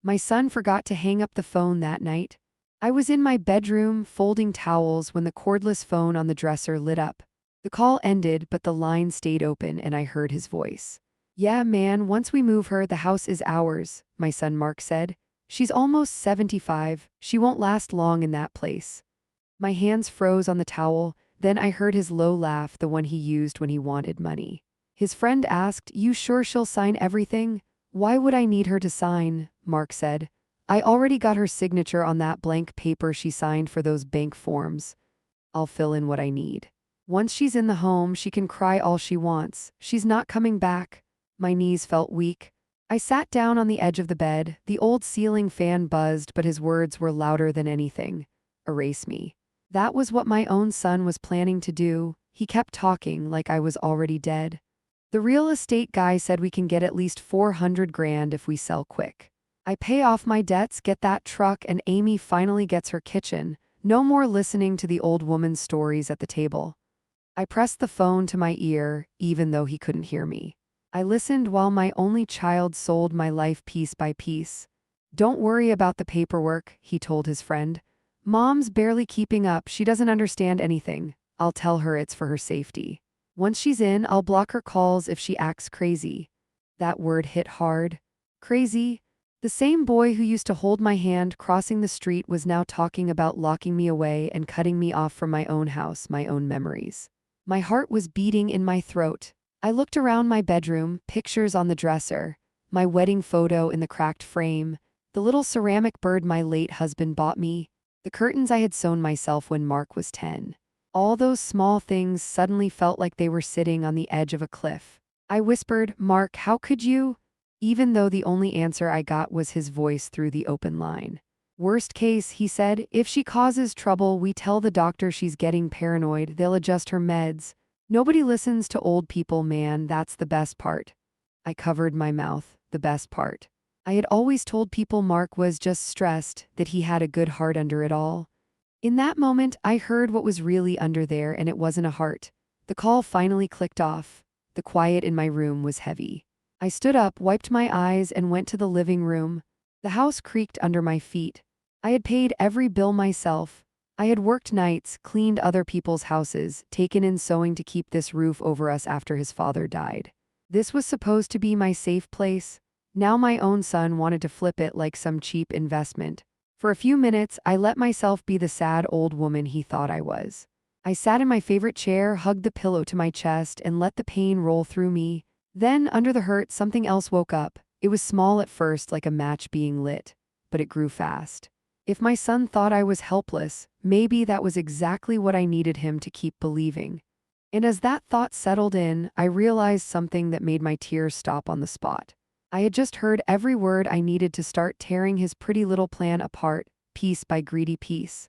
My son forgot to hang up the phone that night. I was in my bedroom folding towels when the cordless phone on the dresser lit up. The call ended, but the line stayed open and I heard his voice. "Yeah, man, once we move her, the house is ours," my son Mark said. "She's almost 75. She won't last long in that place." My hands froze on the towel, then I heard his low laugh, the one he used when he wanted money. His friend asked, "You sure she'll sign everything?" "Why would I need her to sign?" Mark said. "I already got her signature on that blank paper she signed for those bank forms. I'll fill in what I need. Once she's in the home, she can cry all she wants. She's not coming back." My knees felt weak. I sat down on the edge of the bed. The old ceiling fan buzzed, but his words were louder than anything. "Erase me." That was what my own son was planning to do. He kept talking like I was already dead. "The real estate guy said we can get at least 400 grand if we sell quick. I pay off my debts, get that truck, and Amy finally gets her kitchen. No more listening to the old woman's stories at the table." I pressed the phone to my ear, even though he couldn't hear me. I listened while my only child sold my life piece by piece. "Don't worry about the paperwork," he told his friend. "Mom's barely keeping up, she doesn't understand anything. I'll tell her it's for her safety. Once she's in, I'll block her calls if she acts crazy." That word hit hard. Crazy? The same boy who used to hold my hand crossing the street was now talking about locking me away and cutting me off from my own house, my own memories. My heart was beating in my throat. I looked around my bedroom, pictures on the dresser, my wedding photo in the cracked frame, the little ceramic bird my late husband bought me, the curtains I had sewn myself when Mark was 10. All those small things suddenly felt like they were sitting on the edge of a cliff. I whispered, "Mark, how could you?" Even though the only answer I got was his voice through the open line. "Worst case," he said, "if she causes trouble, we tell the doctor she's getting paranoid, they'll adjust her meds. Nobody listens to old people, man, that's the best part." I covered my mouth. The best part. I had always told people Mark was just stressed, that he had a good heart under it all. In that moment, I heard what was really under there, and it wasn't a heart. The call finally clicked off. The quiet in my room was heavy. I stood up, wiped my eyes, and went to the living room. The house creaked under my feet. I had paid every bill myself. I had worked nights, cleaned other people's houses, taken in sewing to keep this roof over us after his father died. This was supposed to be my safe place. Now my own son wanted to flip it like some cheap investment. For a few minutes, I let myself be the sad old woman he thought I was. I sat in my favorite chair, hugged the pillow to my chest, and let the pain roll through me. Then, under the hurt, something else woke up. It was small at first, like a match being lit, but it grew fast. If my son thought I was helpless, maybe that was exactly what I needed him to keep believing. And as that thought settled in, I realized something that made my tears stop on the spot. I had just heard every word I needed to start tearing his pretty little plan apart, piece by greedy piece.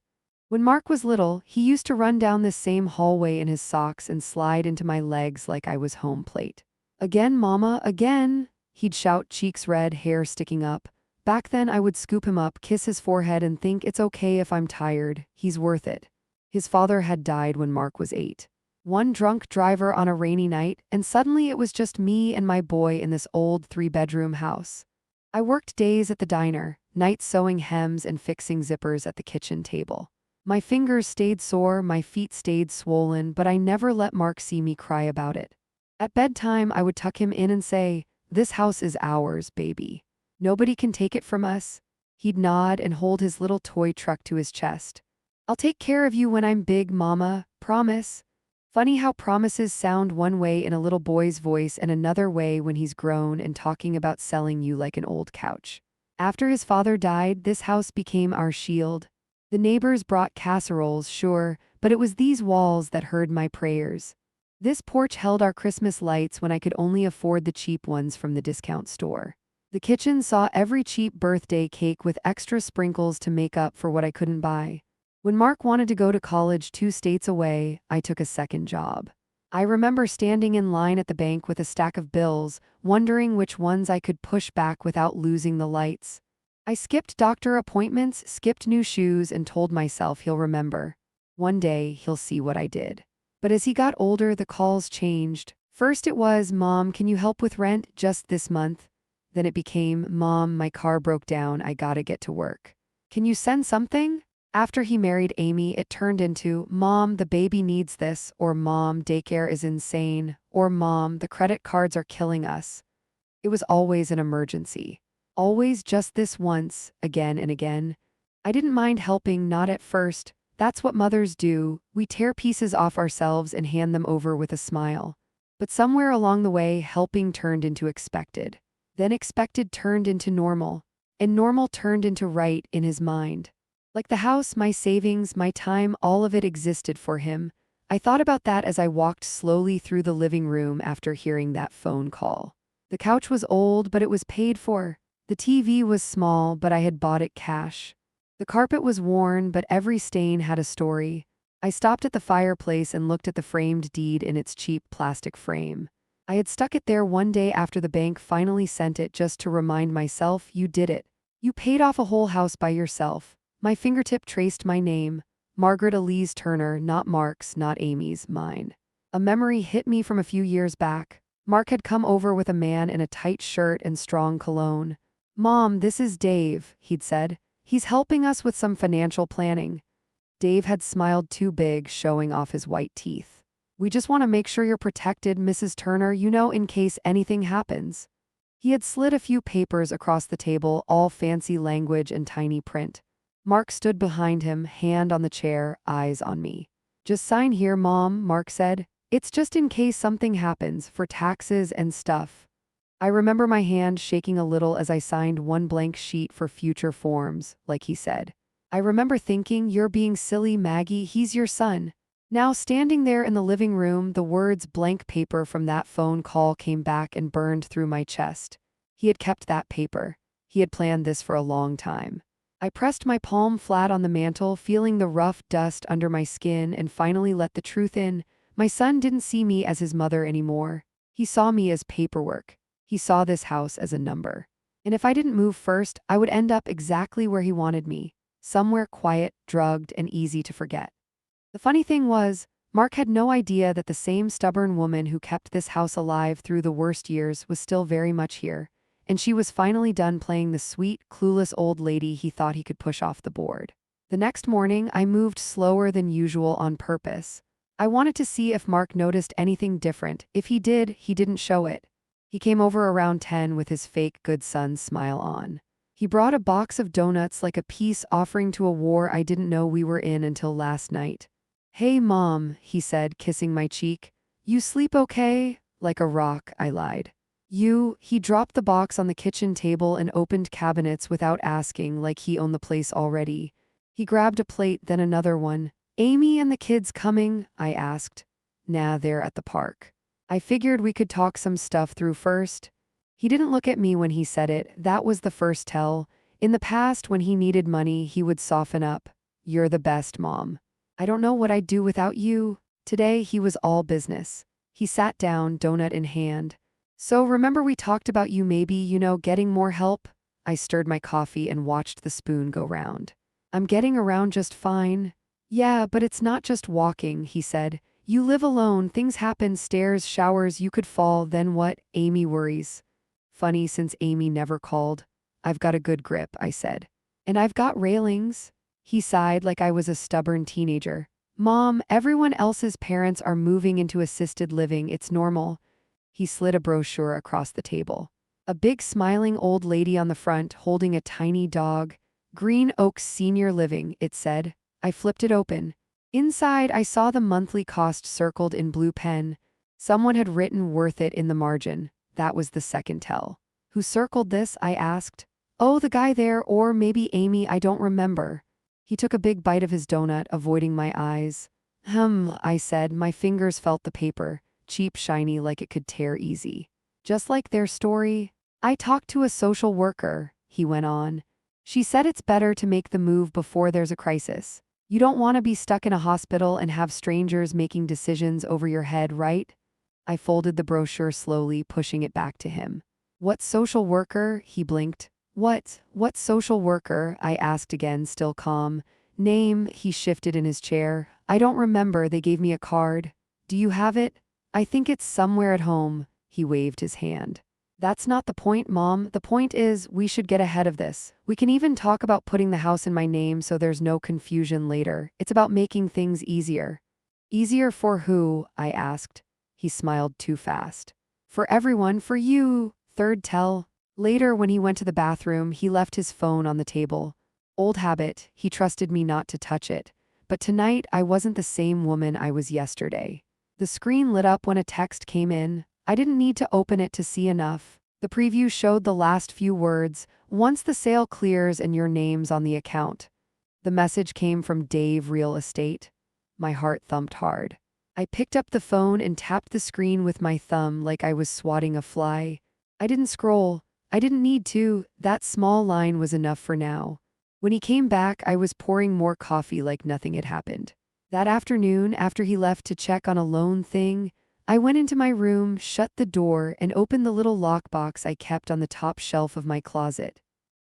When Mark was little, he used to run down this same hallway in his socks and slide into my legs like I was home plate. "Again, Mama, again!" He'd shout, cheeks red, hair sticking up. Back then, I would scoop him up, kiss his forehead, and think, it's okay if I'm tired, he's worth it. His father had died when Mark was 8. One drunk driver on a rainy night, and suddenly it was just me and my boy in this old 3-bedroom house. I worked days at the diner, nights sewing hems and fixing zippers at the kitchen table. My fingers stayed sore, my feet stayed swollen, but I never let Mark see me cry about it. At bedtime, I would tuck him in and say, "This house is ours, baby. Nobody can take it from us." He'd nod and hold his little toy truck to his chest. "I'll take care of you when I'm big, Mama, promise." Funny how promises sound one way in a little boy's voice and another way when he's grown and talking about selling you like an old couch. After his father died, this house became our shield. The neighbors brought casseroles, sure, but it was these walls that heard my prayers. This porch held our Christmas lights when I could only afford the cheap ones from the discount store. The kitchen saw every cheap birthday cake with extra sprinkles to make up for what I couldn't buy. When Mark wanted to go to college 2 states away, I took a second job. I remember standing in line at the bank with a stack of bills, wondering which ones I could push back without losing the lights. I skipped doctor appointments, skipped new shoes, and told myself he'll remember. One day, he'll see what I did. But as he got older, the calls changed. First it was, "Mom, can you help with rent just this month?" Then it became, Mom, my car broke down, I gotta get to work. Can you send something? After he married Amy, it turned into, Mom, the baby needs this, or Mom, daycare is insane, or Mom, the credit cards are killing us. It was always an emergency. Always just this once, again and again. I didn't mind helping, not at first. That's what mothers do. We tear pieces off ourselves and hand them over with a smile. But somewhere along the way, helping turned into expected. Then expected turned into normal. And normal turned into right in his mind. Like the house, my savings, my time, all of it existed for him. I thought about that as I walked slowly through the living room after hearing that phone call. The couch was old, but it was paid for. The TV was small, but I had bought it cash. The carpet was worn, but every stain had a story. I stopped at the fireplace and looked at the framed deed in its cheap plastic frame. I had stuck it there one day after the bank finally sent it just to remind myself, you did it. You paid off a whole house by yourself. My fingertip traced my name. Margaret Elise Turner, not Mark's, not Amy's, mine. A memory hit me from a few years back. Mark had come over with a man in a tight shirt and strong cologne. Mom, this is Dave, he'd said. He's helping us with some financial planning. Dave had smiled too big, showing off his white teeth. We just want to make sure you're protected, Mrs. Turner, in case anything happens. He had slid a few papers across the table, all fancy language and tiny print. Mark stood behind him, hand on the chair, eyes on me. Just sign here, Mom, Mark said. It's just in case something happens, for taxes and stuff. I remember my hand shaking a little as I signed one blank sheet for future forms, like he said. I remember thinking, you're being silly, Maggie, he's your son. Now standing there in the living room, the words blank paper from that phone call came back and burned through my chest. He had kept that paper. He had planned this for a long time. I pressed my palm flat on the mantel, feeling the rough dust under my skin, and finally let the truth in. My son didn't see me as his mother anymore. He saw me as paperwork. He saw this house as a number. And if I didn't move first, I would end up exactly where he wanted me. Somewhere quiet, drugged, and easy to forget. The funny thing was, Mark had no idea that the same stubborn woman who kept this house alive through the worst years was still very much here, and she was finally done playing the sweet, clueless old lady he thought he could push off the board. The next morning, I moved slower than usual on purpose. I wanted to see if Mark noticed anything different. If he did, he didn't show it. He came over around 10 with his fake good son smile on. He brought a box of donuts like a peace offering to a war I didn't know we were in until last night. Hey, Mom, he said, kissing my cheek. You sleep okay? Like a rock, I lied. He dropped the box on the kitchen table and opened cabinets without asking, like he owned the place already. He grabbed a plate, then another one. Amy and the kids coming? I asked. Nah, they're at the park. I figured we could talk some stuff through first. He didn't look at me when he said it. That was the first tell. In the past, when he needed money, he would soften up. You're the best, Mom. I don't know what I'd do without you. Today, he was all business. He sat down, donut in hand. So remember we talked about you maybe, getting more help? I stirred my coffee and watched the spoon go round. I'm getting around just fine. Yeah, but it's not just walking, he said. You live alone, things happen, stairs, showers, you could fall, then what? Amy worries. Funny, since Amy never called. I've got a good grip, I said. And I've got railings. He sighed like I was a stubborn teenager. Mom, everyone else's parents are moving into assisted living, it's normal. He slid a brochure across the table. A big smiling old lady on the front holding a tiny dog. Green Oaks Senior Living, it said. I flipped it open. Inside, I saw the monthly cost circled in blue pen. Someone had written worth it in the margin. That was the second tell. Who circled this? I asked. Oh, the guy there, or maybe Amy, I don't remember. He took a big bite of his donut, avoiding my eyes. I said. My fingers felt the paper, cheap, shiny, like it could tear easy. Just like their story. I talked to a social worker, he went on. She said it's better to make the move before there's a crisis. You don't want to be stuck in a hospital and have strangers making decisions over your head, right? I folded the brochure slowly, pushing it back to him. What social worker? He blinked. What social worker? I asked again, still calm. Name? He shifted in his chair. I don't remember, they gave me a card. Do you have it? I think it's somewhere at home. He waved his hand. That's not the point, Mom. The point is, we should get ahead of this. We can even talk about putting the house in my name so there's no confusion later. It's about making things easier. Easier for who? I asked. He smiled too fast. For everyone, for you, third tell. Later, when he went to the bathroom, he left his phone on the table. Old habit, he trusted me not to touch it. But tonight, I wasn't the same woman I was yesterday. The screen lit up when a text came in. I didn't need to open it to see enough. The preview showed the last few words, once the sale clears and your name's on the account. The message came from Dave Real Estate. My heart thumped hard. I picked up the phone and tapped the screen with my thumb like I was swatting a fly. I didn't scroll. I didn't need to. That small line was enough for now. When he came back, I was pouring more coffee like nothing had happened. That afternoon, after he left to check on a loan thing, I went into my room, shut the door, and opened the little lockbox I kept on the top shelf of my closet.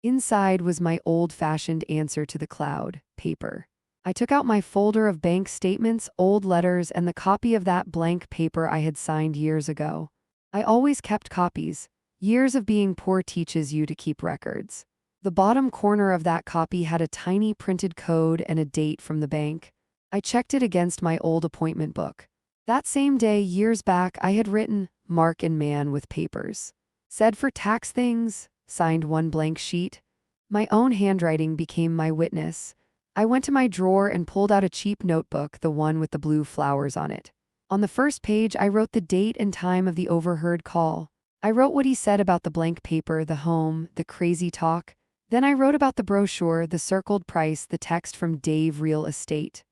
Inside was my old-fashioned answer to the cloud, paper. I took out my folder of bank statements, old letters, and the copy of that blank paper I had signed years ago. I always kept copies. Years of being poor teaches you to keep records. The bottom corner of that copy had a tiny printed code and a date from the bank. I checked it against my old appointment book. That same day, years back, I had written, Mark and Man with papers. Said for tax things, signed one blank sheet. My own handwriting became my witness. I went to my drawer and pulled out a cheap notebook, the one with the blue flowers on it. On the first page, I wrote the date and time of the overheard call. I wrote what he said about the blank paper, the home, the crazy talk. Then I wrote about the brochure, the circled price, the text from Dave Real Estate.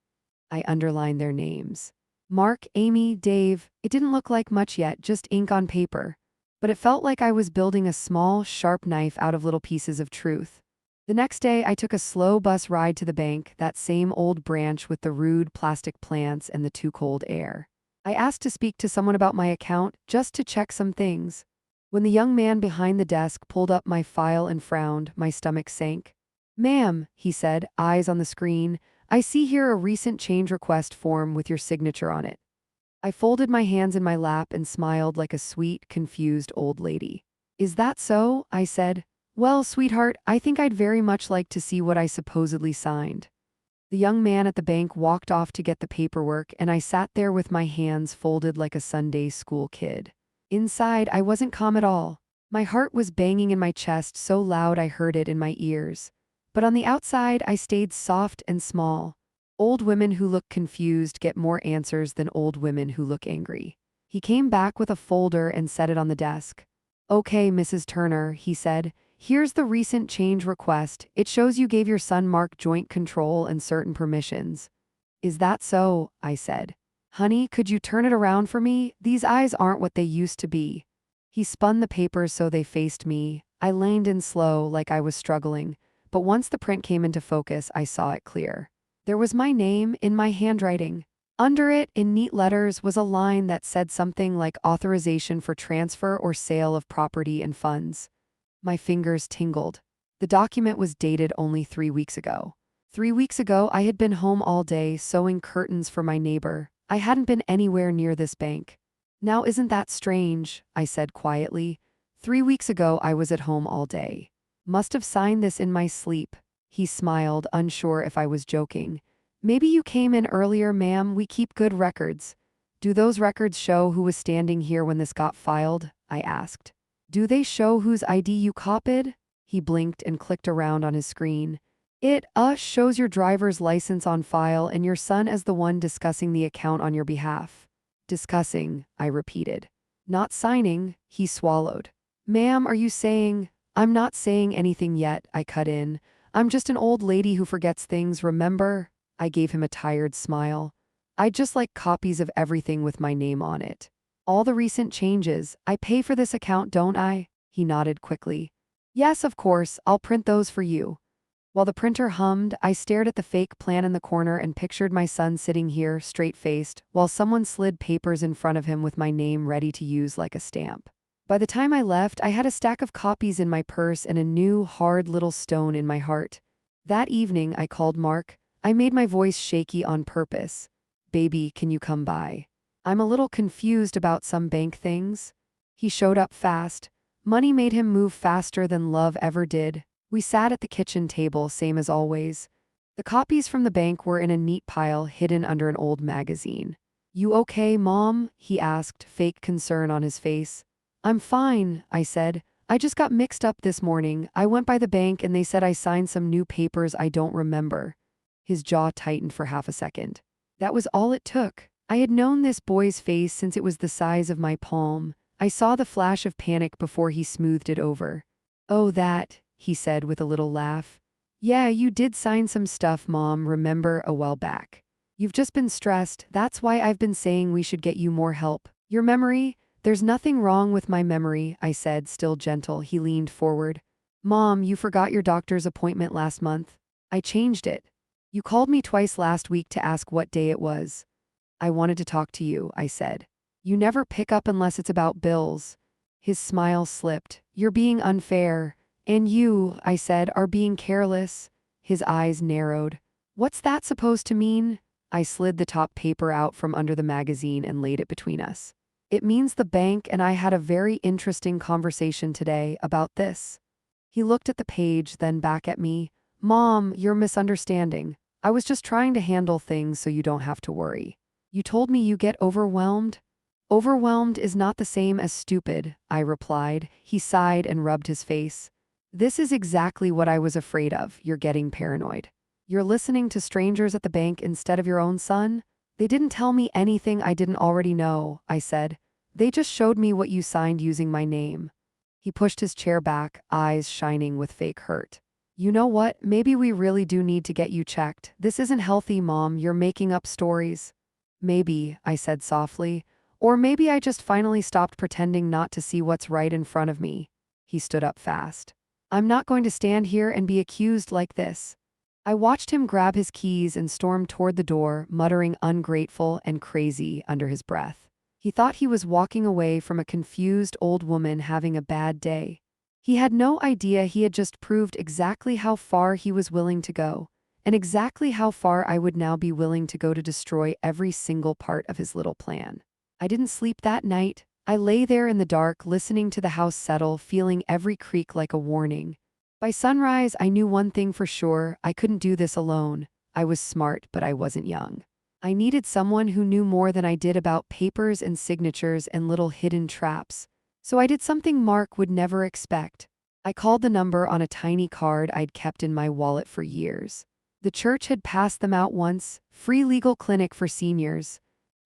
I underlined their names. Mark, Amy, Dave. It didn't look like much yet, just ink on paper. But it felt like I was building a small, sharp knife out of little pieces of truth. The next day, I took a slow bus ride to the bank, that same old branch with the rude plastic plants and the too cold air. I asked to speak to someone about my account, just to check some things. When the young man behind the desk pulled up my file and frowned, my stomach sank. Ma'am, he said, eyes on the screen, I see here a recent change request form with your signature on it. I folded my hands in my lap and smiled like a sweet, confused old lady. Is that so? I said. Well, sweetheart, I think I'd very much like to see what I supposedly signed. The young man at the bank walked off to get the paperwork, and I sat there with my hands folded like a Sunday school kid. Inside, I wasn't calm at all. My heart was banging in my chest so loud I heard it in my ears. But on the outside, I stayed soft and small. Old women who look confused get more answers than old women who look angry. He came back with a folder and set it on the desk. Okay, Mrs. Turner, he said. Here's the recent change request. It shows you gave your son Mark joint control and certain permissions. Is that so? I said. Honey, could you turn it around for me? These eyes aren't what they used to be. He spun the papers so they faced me. I leaned in slow, like I was struggling. But once the print came into focus, I saw it clear. There was my name in my handwriting. Under it, in neat letters, was a line that said something like authorization for transfer or sale of property and funds. My fingers tingled. The document was dated only 3 weeks ago. 3 weeks ago, I had been home all day sewing curtains for my neighbor. I hadn't been anywhere near this bank. Now, isn't that strange? I said quietly. 3 weeks ago, I was at home all day. Must have signed this in my sleep. He smiled, unsure if I was joking. Maybe you came in earlier, ma'am. We keep good records. Do those records show who was standing here when this got filed? I asked. Do they show whose ID you copied? He blinked and clicked around on his screen. It shows your driver's license on file and your son as the one discussing the account on your behalf. Discussing, I repeated. Not signing, he swallowed. Ma'am, are you saying? I'm not saying anything yet, I cut in. I'm just an old lady who forgets things, remember? I gave him a tired smile. I'd just like copies of everything with my name on it. All the recent changes. I pay for this account, don't I? He nodded quickly. Yes, of course, I'll print those for you. While the printer hummed, I stared at the fake plan in the corner and pictured my son sitting here, straight-faced, while someone slid papers in front of him with my name ready to use like a stamp. By the time I left, I had a stack of copies in my purse and a new, hard little stone in my heart. That evening, I called Mark. I made my voice shaky on purpose. Baby, can you come by? I'm a little confused about some bank things. He showed up fast. Money made him move faster than love ever did. We sat at the kitchen table, same as always. The copies from the bank were in a neat pile hidden under an old magazine. "You okay, Mom?" he asked, fake concern on his face. "I'm fine," I said. "I just got mixed up this morning. I went by the bank and they said I signed some new papers I don't remember." His jaw tightened for half a second. That was all it took. I had known this boy's face since it was the size of my palm. I saw the flash of panic before he smoothed it over. "Oh, that," he said with a little laugh. "Yeah, you did sign some stuff, Mom, remember, a while back. You've just been stressed. That's why I've been saying we should get you more help. Your memory?" "There's nothing wrong with my memory," I said, still gentle. He leaned forward. "Mom, you forgot your doctor's appointment last month." "I changed it." "You called me twice last week to ask what day it was." "I wanted to talk to you," I said. "You never pick up unless it's about bills." His smile slipped. "You're being unfair. And you," I said, "are being careless." His eyes narrowed. "What's that supposed to mean?" I slid the top paper out from under the magazine and laid it between us. "It means the bank and I had a very interesting conversation today about this." He looked at the page, then back at me. "Mom, you're misunderstanding. I was just trying to handle things so you don't have to worry. You told me you get overwhelmed?" "Overwhelmed is not the same as stupid," I replied. He sighed and rubbed his face. "This is exactly what I was afraid of. You're getting paranoid. You're listening to strangers at the bank instead of your own son?" "They didn't tell me anything I didn't already know," I said. "They just showed me what you signed using my name." He pushed his chair back, eyes shining with fake hurt. "You know what? Maybe we really do need to get you checked. This isn't healthy, Mom. You're making up stories." "Maybe," I said softly. "Or maybe I just finally stopped pretending not to see what's right in front of me." He stood up fast. "I'm not going to stand here and be accused like this." I watched him grab his keys and storm toward the door, muttering ungrateful and crazy under his breath. He thought he was walking away from a confused old woman having a bad day. He had no idea he had just proved exactly how far he was willing to go, and exactly how far I would now be willing to go to destroy every single part of his little plan. I didn't sleep that night. I lay there in the dark, listening to the house settle, feeling every creak like a warning. By sunrise, I knew one thing for sure: I couldn't do this alone. I was smart, but I wasn't young. I needed someone who knew more than I did about papers and signatures and little hidden traps. So I did something Mark would never expect. I called the number on a tiny card I'd kept in my wallet for years. The church had passed them out once, free legal clinic for seniors.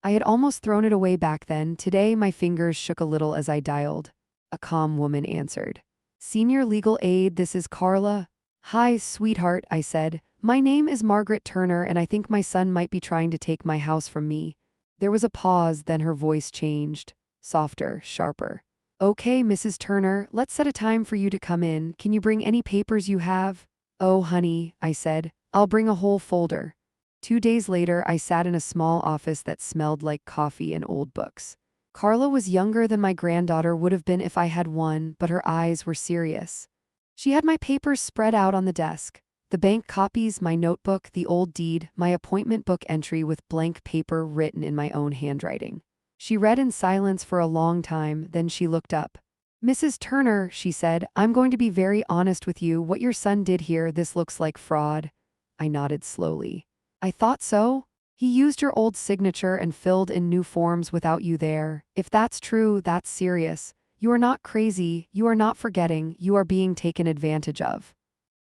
I had almost thrown it away back then. Today, my fingers shook a little as I dialed. A calm woman answered. "Senior Legal Aid, this is Carla." "Hi, sweetheart," I said. "My name is Margaret Turner and I think my son might be trying to take my house from me." There was a pause, then her voice changed. Softer, sharper. "Okay, Mrs. Turner, let's set a time for you to come in. Can you bring any papers you have?" "Oh, honey," I said. "I'll bring a whole folder." 2 days later, I sat in a small office that smelled like coffee and old books. Carla was younger than my granddaughter would have been if I had one, but her eyes were serious. She had my papers spread out on the desk. The bank copies, my notebook, the old deed, my appointment book entry with blank paper written in my own handwriting. She read in silence for a long time, then she looked up. "Mrs. Turner," she said, "I'm going to be very honest with you. What your son did here, this looks like fraud." I nodded slowly. "I thought so. He used your old signature and filled in new forms without you there. If that's true, that's serious. You are not crazy, you are not forgetting, you are being taken advantage of."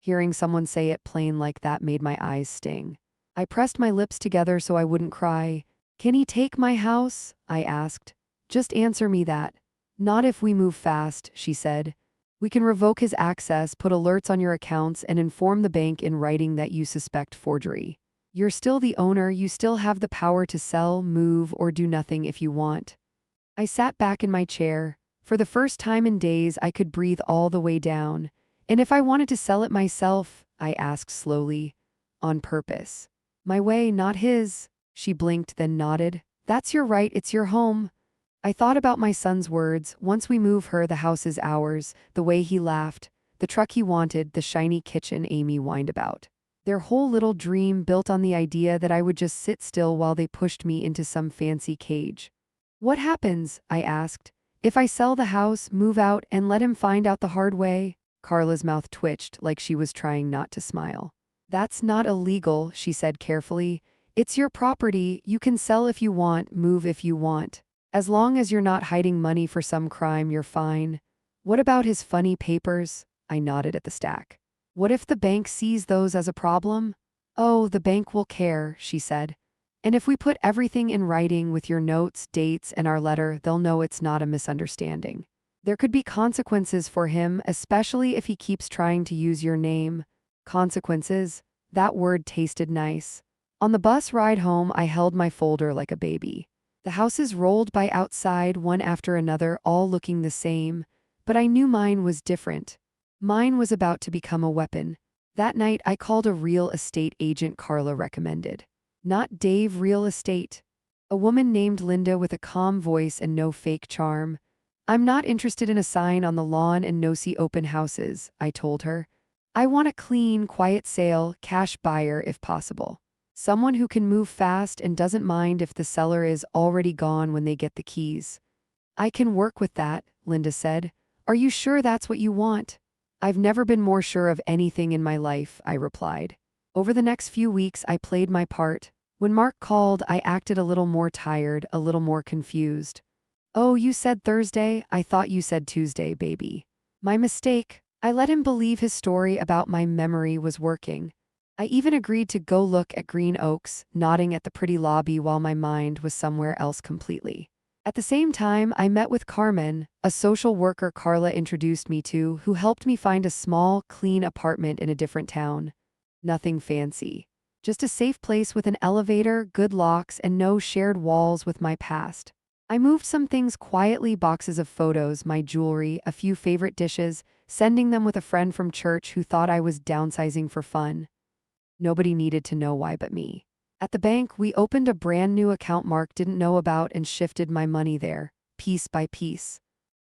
Hearing someone say it plain like that made my eyes sting. I pressed my lips together so I wouldn't cry. "Can he take my house?" I asked. "Just answer me that." "Not if we move fast," she said. "We can revoke his access, put alerts on your accounts, and inform the bank in writing that you suspect forgery. You're still the owner, you still have the power to sell, move, or do nothing if you want." I sat back in my chair. For the first time in days, I could breathe all the way down. "And if I wanted to sell it myself?" I asked slowly. "On purpose. My way, not his." She blinked, then nodded. "That's your right, it's your home." I thought about my son's words: "Once we move her, the house is ours," the way he laughed, the truck he wanted, the shiny kitchen Amy whined about. Their whole little dream built on the idea that I would just sit still while they pushed me into some fancy cage. "What happens?" I asked. If I sell the house, move out, and let him find out the hard way? Carla's mouth twitched like she was trying not to smile. That's not illegal, she said carefully. It's your property. You can sell if you want, move if you want. As long as you're not hiding money for some crime, you're fine. What about his funny papers? I nodded at the stack. What if the bank sees those as a problem? Oh, the bank will care, she said. And if we put everything in writing with your notes, dates, and our letter, they'll know it's not a misunderstanding. There could be consequences for him, especially if he keeps trying to use your name. Consequences? That word tasted nice. On the bus ride home, I held my folder like a baby. The houses rolled by outside, one after another, all looking the same, but I knew mine was different. Mine was about to become a weapon. That night, I called a real estate agent Carla recommended. Not Dave Real Estate. A woman named Linda with a calm voice and no fake charm. I'm not interested in a sign on the lawn and no-see open houses, I told her. I want a clean, quiet sale, cash buyer if possible. Someone who can move fast and doesn't mind if the seller is already gone when they get the keys. I can work with that, Linda said. Are you sure that's what you want? I've never been more sure of anything in my life, I replied. Over the next few weeks, I played my part. When Mark called, I acted a little more tired, a little more confused. Oh, you said Thursday? I thought you said Tuesday, baby. My mistake. I let him believe his story about my memory was working. I even agreed to go look at Green Oaks, nodding at the pretty lobby while my mind was somewhere else completely. At the same time, I met with Carmen, a social worker Carla introduced me to, who helped me find a small, clean apartment in a different town. Nothing fancy. Just a safe place with an elevator, good locks, and no shared walls with my past. I moved some things quietly, boxes of photos, my jewelry, a few favorite dishes, sending them with a friend from church who thought I was downsizing for fun. Nobody needed to know why but me. At the bank, we opened a brand new account Mark didn't know about and shifted my money there, piece by piece.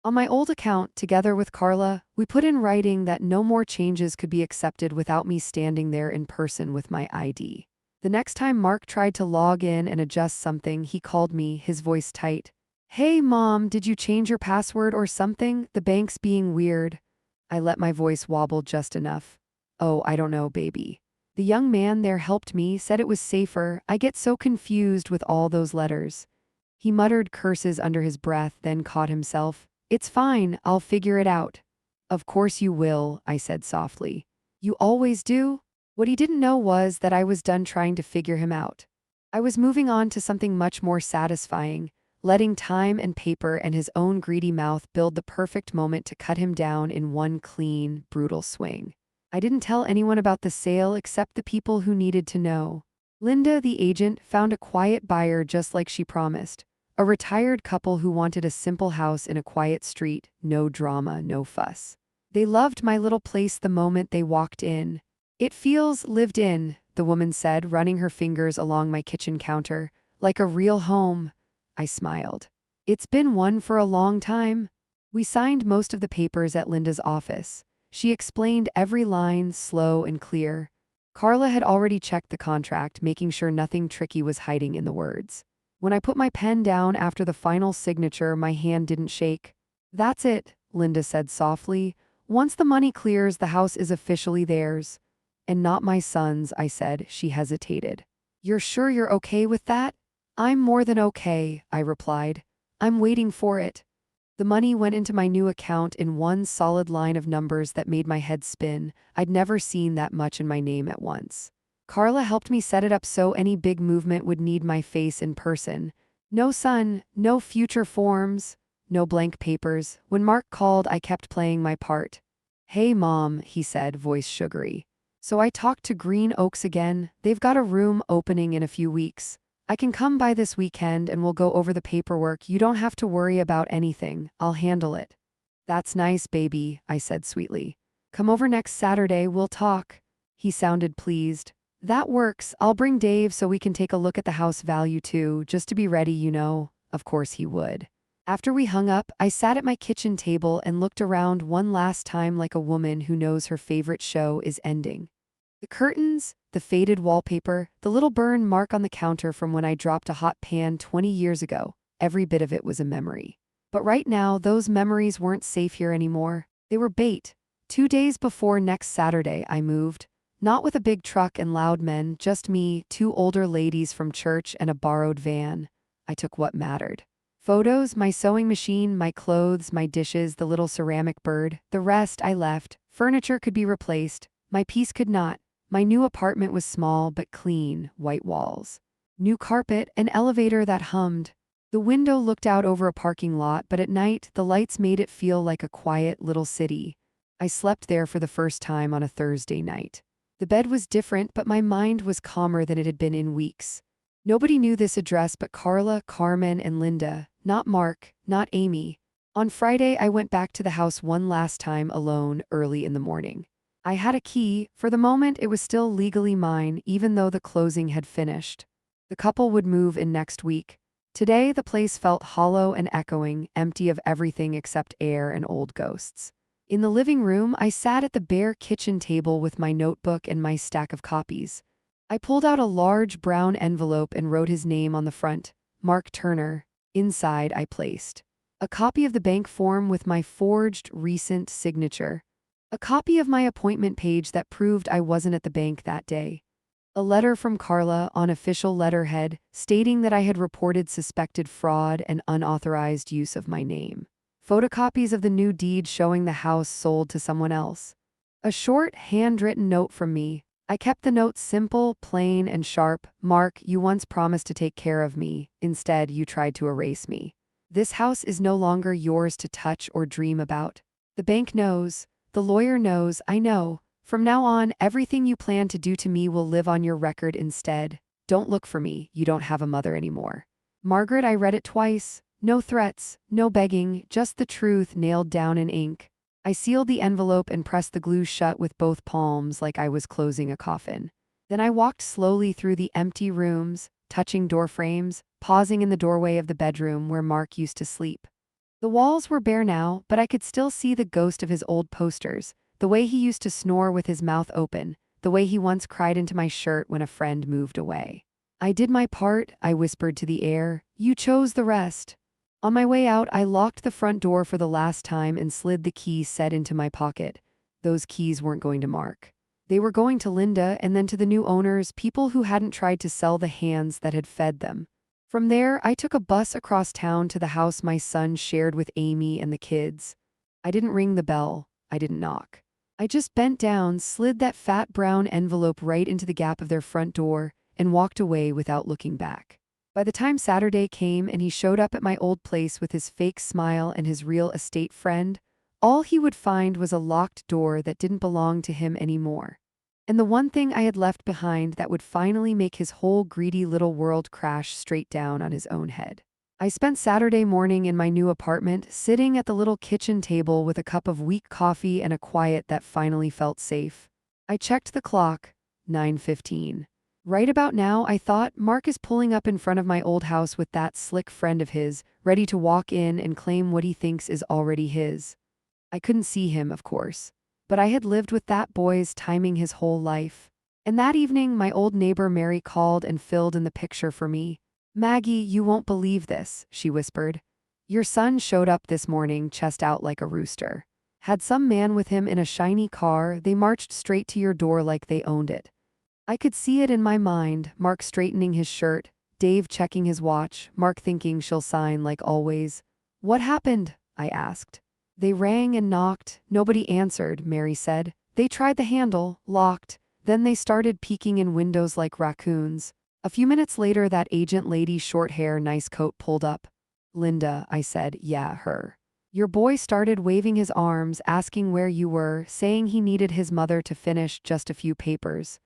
On my old account, together with Carla, we put in writing that no more changes could be accepted without me standing there in person with my ID. The next time Mark tried to log in and adjust something, he called me, his voice tight. Hey, Mom, did you change your password or something? The bank's being weird. I let my voice wobble just enough. Oh, I don't know, baby. The young man there helped me, said it was safer. I get so confused with all those letters. He muttered curses under his breath, then caught himself. It's fine, I'll figure it out. Of course you will, I said softly. You always do? What he didn't know was that I was done trying to figure him out. I was moving on to something much more satisfying, letting time and paper and his own greedy mouth build the perfect moment to cut him down in one clean, brutal swing. I didn't tell anyone about the sale except the people who needed to know. Linda, the agent, found a quiet buyer just like she promised. A retired couple who wanted a simple house in a quiet street, no drama, no fuss. They loved my little place the moment they walked in. It feels lived in, the woman said, running her fingers along my kitchen counter, like a real home. I smiled. It's been one for a long time. We signed most of the papers at Linda's office. She explained every line, slow and clear. Carla had already checked the contract, making sure nothing tricky was hiding in the words. When I put my pen down after the final signature, my hand didn't shake. That's it, Linda said softly. Once the money clears, the house is officially theirs. And not my son's, I said. She hesitated. You're sure you're okay with that? I'm more than okay, I replied. I'm waiting for it. The money went into my new account in one solid line of numbers that made my head spin. I'd never seen that much in my name at once. Carla helped me set it up so any big movement would need my face in person. No son, no future forms, no blank papers. When Mark called, I kept playing my part. Hey, Mom, he said, voice sugary. So I talked to Green Oaks again. They've got a room opening in a few weeks. I can come by this weekend and we'll go over the paperwork. You don't have to worry about anything. I'll handle it. That's nice, baby, I said sweetly. Come over next Saturday, we'll talk. He sounded pleased. That works. I'll bring Dave so we can take a look at the house value too, just to be ready, you know. Of course he would. After we hung up, I sat at my kitchen table and looked around one last time like a woman who knows her favorite show is ending. The curtains, the faded wallpaper, the little burn mark on the counter from when I dropped a hot pan 20 years ago, every bit of it was a memory. But right now, those memories weren't safe here anymore. They were bait. 2 days before next Saturday, I moved. Not with a big truck and loud men, just me, two older ladies from church, and a borrowed van. I took what mattered. Photos, my sewing machine, my clothes, my dishes, the little ceramic bird. The rest I left. Furniture could be replaced. My peace could not. My new apartment was small but clean, white walls. New carpet, an elevator that hummed. The window looked out over a parking lot, but at night, the lights made it feel like a quiet little city. I slept there for the first time on a Thursday night. The bed was different, but my mind was calmer than it had been in weeks. Nobody knew this address but Carla, Carmen, and Linda, not Mark, not Amy. On Friday, I went back to the house one last time alone early in the morning. I had a key. For the moment, it was still legally mine, even though the closing had finished. The couple would move in next week. Today, the place felt hollow and echoing, empty of everything except air and old ghosts. In the living room, I sat at the bare kitchen table with my notebook and my stack of copies. I pulled out a large brown envelope and wrote his name on the front, Mark Turner. Inside, I placed a copy of the bank form with my forged recent signature, a copy of my appointment page that proved I wasn't at the bank that day, a letter from Carla on official letterhead stating that I had reported suspected fraud and unauthorized use of my name, photocopies of the new deed showing the house sold to someone else, a short, handwritten note from me. I kept the note simple, plain, and sharp. Mark, you once promised to take care of me. Instead, you tried to erase me. This house is no longer yours to touch or dream about. The bank knows. The lawyer knows. I know. From now on, everything you plan to do to me will live on your record instead. Don't look for me. You don't have a mother anymore. Margaret, I read it twice. No threats, no begging, just the truth nailed down in ink. I sealed the envelope and pressed the glue shut with both palms like I was closing a coffin. Then I walked slowly through the empty rooms, touching door frames, pausing in the doorway of the bedroom where Mark used to sleep. The walls were bare now, but I could still see the ghost of his old posters, the way he used to snore with his mouth open, the way he once cried into my shirt when a friend moved away. I did my part, I whispered to the air. You chose the rest. On my way out, I locked the front door for the last time and slid the key set into my pocket. Those keys weren't going to Mark. They were going to Linda and then to the new owners, people who hadn't tried to sell the hands that had fed them. From there, I took a bus across town to the house my son shared with Amy and the kids. I didn't ring the bell. I didn't knock. I just bent down, slid that fat brown envelope right into the gap of their front door, and walked away without looking back. By the time Saturday came and he showed up at my old place with his fake smile and his real estate friend, all he would find was a locked door that didn't belong to him anymore. And the one thing I had left behind that would finally make his whole greedy little world crash straight down on his own head. I spent Saturday morning in my new apartment, sitting at the little kitchen table with a cup of weak coffee and a quiet that finally felt safe. I checked the clock, 9:15. Right about now, I thought, Mark is pulling up in front of my old house with that slick friend of his, ready to walk in and claim what he thinks is already his. I couldn't see him, of course, but I had lived with that boy's timing his whole life. And that evening, my old neighbor Mary called and filled in the picture for me. Maggie, you won't believe this, she whispered. Your son showed up this morning, chest out like a rooster. Had some man with him in a shiny car. They marched straight to your door like they owned it. I could see it in my mind, Mark straightening his shirt, Dave checking his watch, Mark thinking she'll sign like always. What happened? I asked. They rang and knocked. Nobody answered, Mary said. They tried the handle, locked. Then they started peeking in windows like raccoons. A few minutes later, that agent lady, short hair, nice coat, pulled up. Linda, I said, yeah, her. Your boy started waving his arms, asking where you were, saying he needed his mother to finish just a few papers.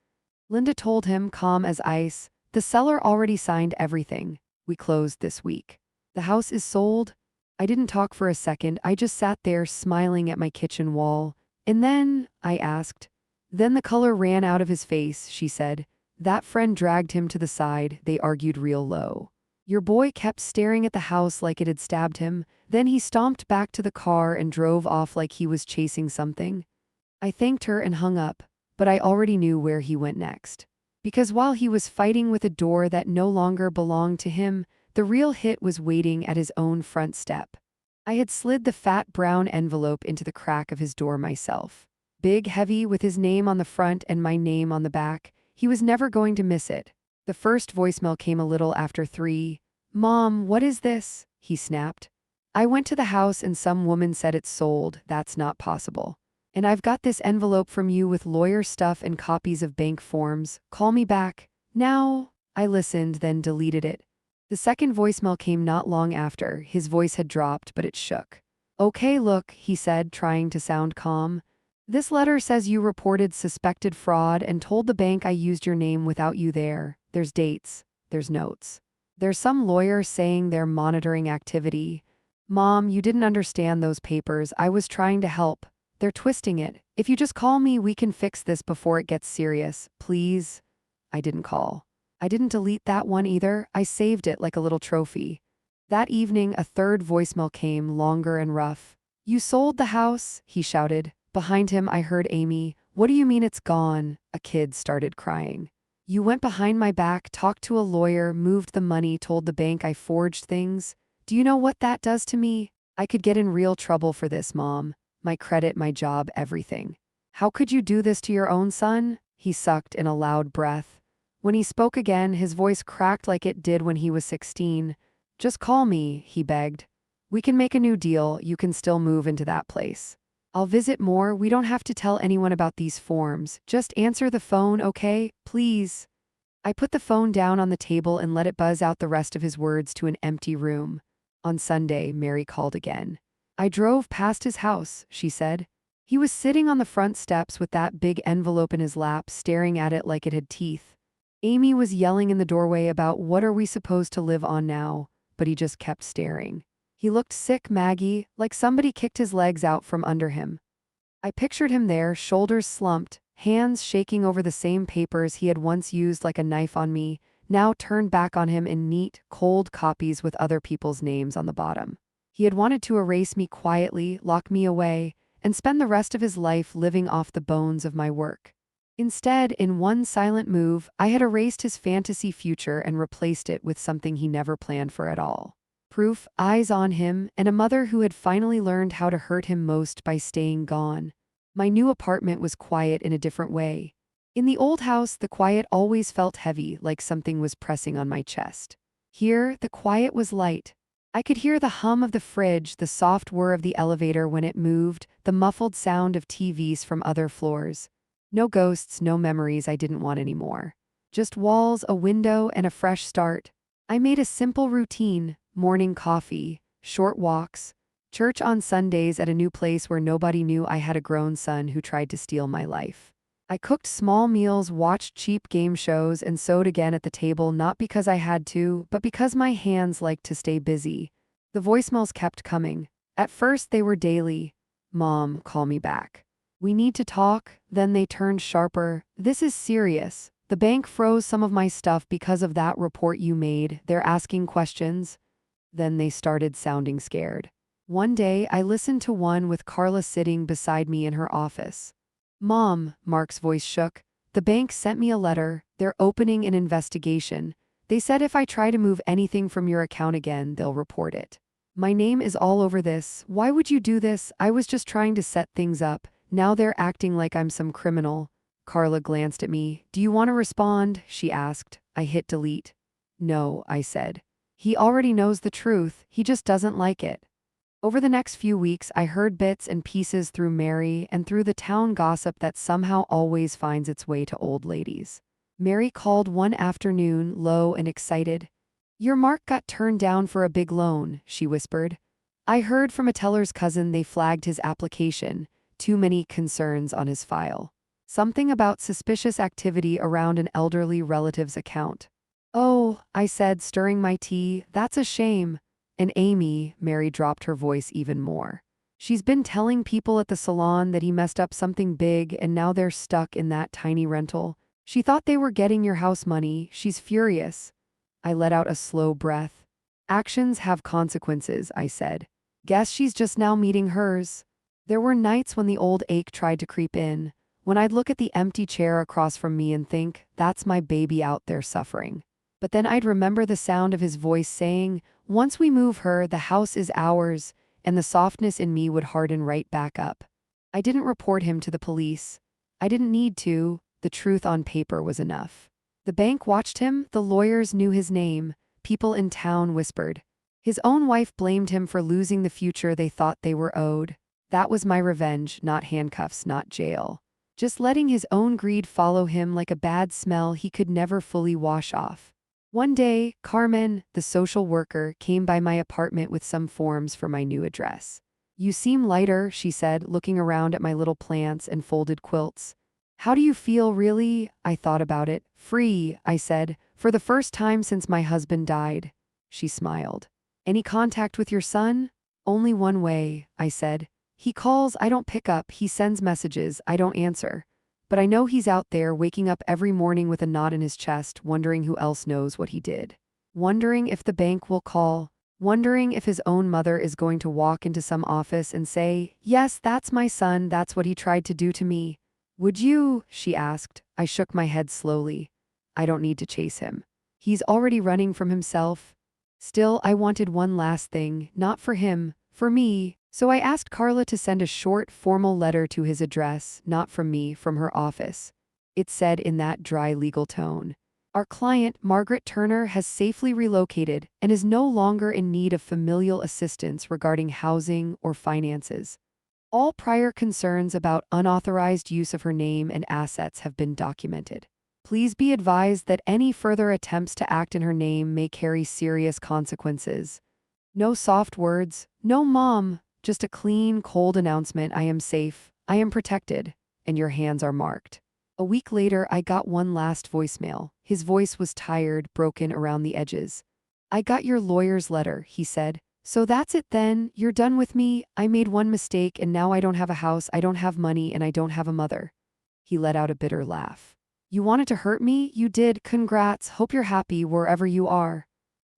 Linda told him, calm as ice, the seller already signed everything. We closed this week. The house is sold. I didn't talk for a second. I just sat there smiling at my kitchen wall. And then, I asked. Then the color ran out of his face, she said. That friend dragged him to the side. They argued real low. Your boy kept staring at the house like it had stabbed him. Then he stomped back to the car and drove off like he was chasing something. I thanked her and hung up. But I already knew where he went next. Because while he was fighting with a door that no longer belonged to him, the real hit was waiting at his own front step. I had slid the fat brown envelope into the crack of his door myself. Big, heavy, with his name on the front and my name on the back. He was never going to miss it. The first voicemail came a little after 3. "Mom, what is this?" he snapped. "I went to the house and some woman said it's sold. That's not possible. And I've got this envelope from you with lawyer stuff and copies of bank forms. Call me back. Now." I listened, then deleted it. The second voicemail came not long after. His voice had dropped, but it shook. "Okay, look," he said, trying to sound calm. "This letter says you reported suspected fraud and told the bank I used your name without you there. There's dates. There's notes. There's some lawyer saying they're monitoring activity. Mom, you didn't understand those papers. I was trying to help. They're twisting it. If you just call me, we can fix this before it gets serious. Please." I didn't call. I didn't delete that one either. I saved it like a little trophy. That evening, a third voicemail came, longer and rough. "You sold the house?" he shouted. Behind him, I heard Amy. "What do you mean it's gone?" A kid started crying. "You went behind my back, talked to a lawyer, moved the money, told the bank I forged things. Do you know what that does to me? I could get in real trouble for this, Mom. My credit, my job, everything. How could you do this to your own son?" He sucked in a loud breath. When he spoke again, his voice cracked like it did when he was 16. "Just call me," he begged. "We can make a new deal. You can still move into that place. I'll visit more. We don't have to tell anyone about these forms. Just answer the phone, okay? Please." I put the phone down on the table and let it buzz out the rest of his words to an empty room. On Sunday, Mary called again. "I drove past his house," she said. "He was sitting on the front steps with that big envelope in his lap, staring at it like it had teeth. Amy was yelling in the doorway about what are we supposed to live on now, but he just kept staring. He looked sick, Maggie, like somebody kicked his legs out from under him." I pictured him there, shoulders slumped, hands shaking over the same papers he had once used like a knife on me, now turned back on him in neat, cold copies with other people's names on the bottom. He had wanted to erase me quietly, lock me away, and spend the rest of his life living off the bones of my work. Instead, in one silent move, I had erased his fantasy future and replaced it with something he never planned for at all. Proof, eyes on him, and a mother who had finally learned how to hurt him most by staying gone. My new apartment was quiet in a different way. In the old house, the quiet always felt heavy, like something was pressing on my chest. Here, the quiet was light. I could hear the hum of the fridge, the soft whir of the elevator when it moved, the muffled sound of TVs from other floors. No ghosts, no memories I didn't want anymore. Just walls, a window, and a fresh start. I made a simple routine: morning coffee, short walks, church on Sundays at a new place where nobody knew I had a grown son who tried to steal my life. I cooked small meals, watched cheap game shows, and sewed again at the table, not because I had to, but because my hands liked to stay busy. The voicemails kept coming. At first they were daily. "Mom, call me back. We need to talk." Then they turned sharper. "This is serious. The bank froze some of my stuff because of that report you made. They're asking questions." Then they started sounding scared. One day, I listened to one with Carla sitting beside me in her office. "Mom," Mark's voice shook, "the bank sent me a letter. They're opening an investigation. They said if I try to move anything from your account again, they'll report it. My name is all over this. Why would you do this? I was just trying to set things up. Now they're acting like I'm some criminal." Carla glanced at me. "Do you want to respond?" she asked. I hit delete. "No," I said. "He already knows the truth. He just doesn't like it." Over the next few weeks, I heard bits and pieces through Mary and through the town gossip that somehow always finds its way to old ladies. Mary called one afternoon, low and excited. "Your Mark got turned down for a big loan," she whispered. "I heard from a teller's cousin they flagged his application. Too many concerns on his file. Something about suspicious activity around an elderly relative's account." "Oh," I said, stirring my tea, "that's a shame." "And Amy," Mary dropped her voice even more. "She's been telling people at the salon that he messed up something big and now they're stuck in that tiny rental. She thought they were getting your house money. She's furious." I let out a slow breath. "Actions have consequences," I said. "Guess she's just now meeting hers." There were nights when the old ache tried to creep in, when I'd look at the empty chair across from me and think, that's my baby out there suffering. But then I'd remember the sound of his voice saying, "Once we move her, the house is ours, and the softness in me would harden right back up. I didn't report him to the police. I didn't need to. The truth on paper was enough. The bank watched him, the lawyers knew his name, people in town whispered. His own wife blamed him for losing the future they thought they were owed. That was my revenge, not handcuffs, not jail. Just letting his own greed follow him like a bad smell he could never fully wash off. One day, Carmen, the social worker, came by my apartment with some forms for my new address. "You seem lighter," she said, looking around at my little plants and folded quilts. "How do you feel, really?" I thought about it. "Free," I said, "for the first time since my husband died." She smiled. "Any contact with your son?" "Only one way," I said. "He calls, I don't pick up, he sends messages, I don't answer. But I know he's out there waking up every morning with a knot in his chest, wondering who else knows what he did. Wondering if the bank will call. Wondering if his own mother is going to walk into some office and say, 'Yes, that's my son, that's what he tried to do to me.' Would you?" she asked. I shook my head slowly. "I don't need to chase him. He's already running from himself." Still, I wanted one last thing, not for him, for me. So I asked Carla to send a short, formal letter to his address, not from me, from her office. It said in that dry legal tone, "Our client, Margaret Turner, has safely relocated and is no longer in need of familial assistance regarding housing or finances. All prior concerns about unauthorized use of her name and assets have been documented. Please be advised that any further attempts to act in her name may carry serious consequences." No soft words, no mom. Just a clean, cold announcement: "I am safe, I am protected, and your hands are marked." A week later, I got one last voicemail. His voice was tired, broken around the edges. "I got your lawyer's letter," he said. "So that's it then? You're done with me? I made one mistake and now I don't have a house, I don't have money, and I don't have a mother." He let out a bitter laugh. "You wanted to hurt me? You did. Congrats. Hope you're happy wherever you are."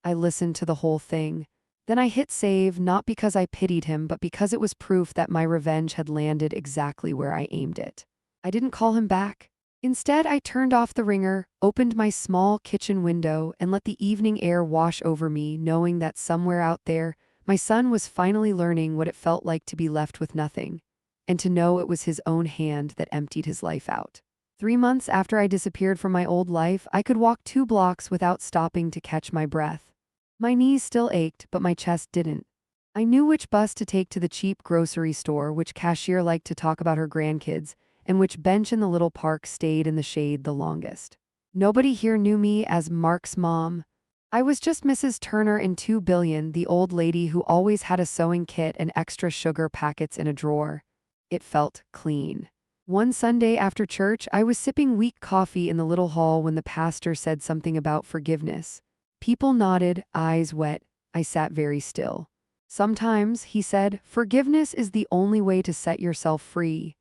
I listened to the whole thing. Then I hit save, not because I pitied him, but because it was proof that my revenge had landed exactly where I aimed it. I didn't call him back. Instead, I turned off the ringer, opened my small kitchen window, and let the evening air wash over me, knowing that somewhere out there, my son was finally learning what it felt like to be left with nothing, and to know it was his own hand that emptied his life out. 3 months after I disappeared from my old life, I could walk 2 blocks without stopping to catch my breath. My knees still ached, but my chest didn't. I knew which bus to take to the cheap grocery store, which cashier liked to talk about her grandkids, and which bench in the little park stayed in the shade the longest. Nobody here knew me as Mark's mom. I was just Mrs. Turner in 2 billion, the old lady who always had a sewing kit and extra sugar packets in a drawer. It felt clean. One Sunday after church, I was sipping weak coffee in the little hall when the pastor said something about forgiveness. People nodded, eyes wet. I sat very still. "Sometimes," he said, "forgiveness is the only way to set yourself free."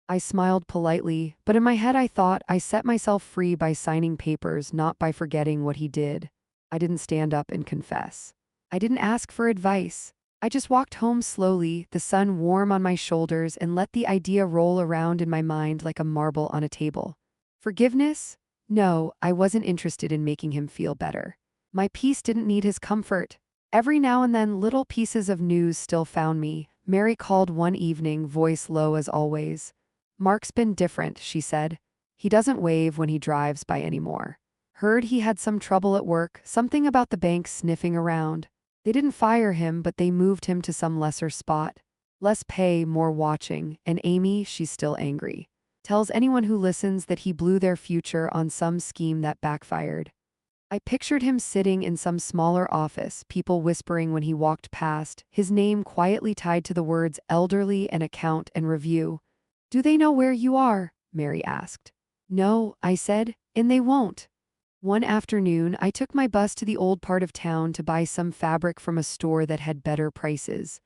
I smiled politely, but in my head I thought I set myself free by signing papers, not by forgetting what he did. I didn't stand up and confess. I didn't ask for advice. I just walked home slowly, the sun warm on my shoulders, and let the idea roll around in my mind like a marble on a table. Forgiveness? No, I wasn't interested in making him feel better. My peace didn't need his comfort. Every now and then, little pieces of news still found me. Mary called one evening, voice low as always. "Mark's been different," she said. "He doesn't wave when he drives by anymore. Heard he had some trouble at work, something about the bank sniffing around. They didn't fire him, but they moved him to some lesser spot. Less pay, more watching, and Amy, she's still angry. Tells anyone who listens that he blew their future on some scheme that backfired." I pictured him sitting in some smaller office, people whispering when he walked past, his name quietly tied to the words elderly and account and review. "Do they know where you are?" Mary asked. "No," I said, "and they won't." One afternoon, I took my bus to the old part of town to buy some fabric from a store that had better prices.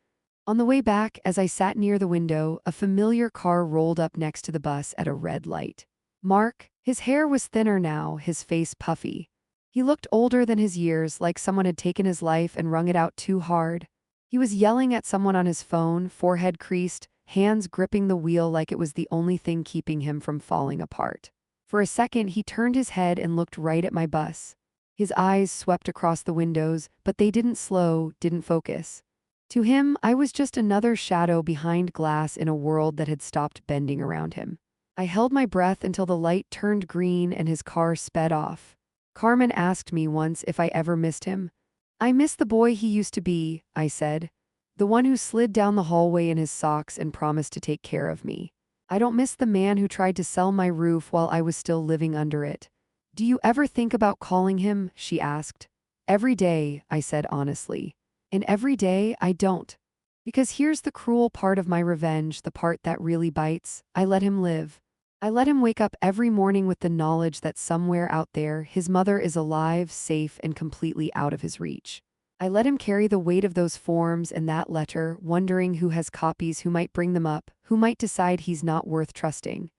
On the way back, as I sat near the window, a familiar car rolled up next to the bus at a red light. Mark, his hair was thinner now, his face puffy. He looked older than his years, like someone had taken his life and wrung it out too hard. He was yelling at someone on his phone, forehead creased, hands gripping the wheel like it was the only thing keeping him from falling apart. For a second, he turned his head and looked right at my bus. His eyes swept across the windows, but they didn't slow, didn't focus. To him, I was just another shadow behind glass in a world that had stopped bending around him. I held my breath until the light turned green and his car sped off. Carmen asked me once if I ever missed him. I miss the boy he used to be, I said. The one who slid down the hallway in his socks and promised to take care of me. I don't miss the man who tried to sell my roof while I was still living under it. Do you ever think about calling him? She asked. Every day, I said honestly. And every day, I don't. Because here's the cruel part of my revenge, the part that really bites. I let him live. I let him wake up every morning with the knowledge that somewhere out there, his mother is alive, safe, and completely out of his reach. I let him carry the weight of those forms and that letter, wondering who has copies, who might bring them up, who might decide he's not worth trusting.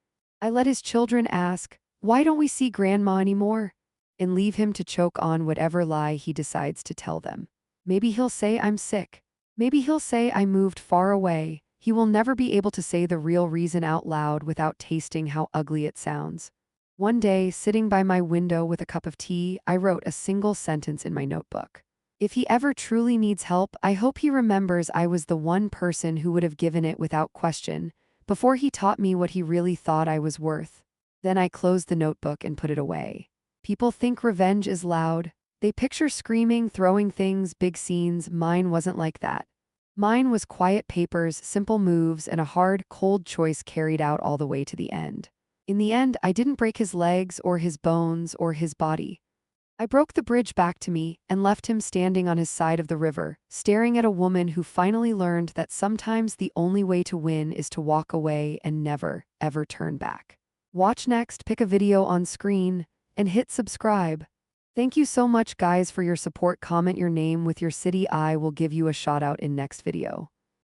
I let his children ask, "Why don't we see Grandma anymore?" and leave him to choke on whatever lie he decides to tell them. Maybe he'll say I'm sick. Maybe he'll say I moved far away. He will never be able to say the real reason out loud without tasting how ugly it sounds. One day, sitting by my window with a cup of tea, I wrote a single sentence in my notebook. If he ever truly needs help, I hope he remembers I was the one person who would have given it without question, before he taught me what he really thought I was worth. Then I closed the notebook and put it away. People think revenge is loud. They picture screaming, throwing things, big scenes. Mine wasn't like that. Mine was quiet papers, simple moves, and a hard, cold choice carried out all the way to the end. In the end, I didn't break his legs or his bones or his body. I broke the bridge back to me and left him standing on his side of the river, staring at a woman who finally learned that sometimes the only way to win is to walk away and never, ever turn back. Watch next, pick a video on screen, and hit subscribe. Thank you so much guys for your support. Comment your name with your city. I will give you a shout out in next video.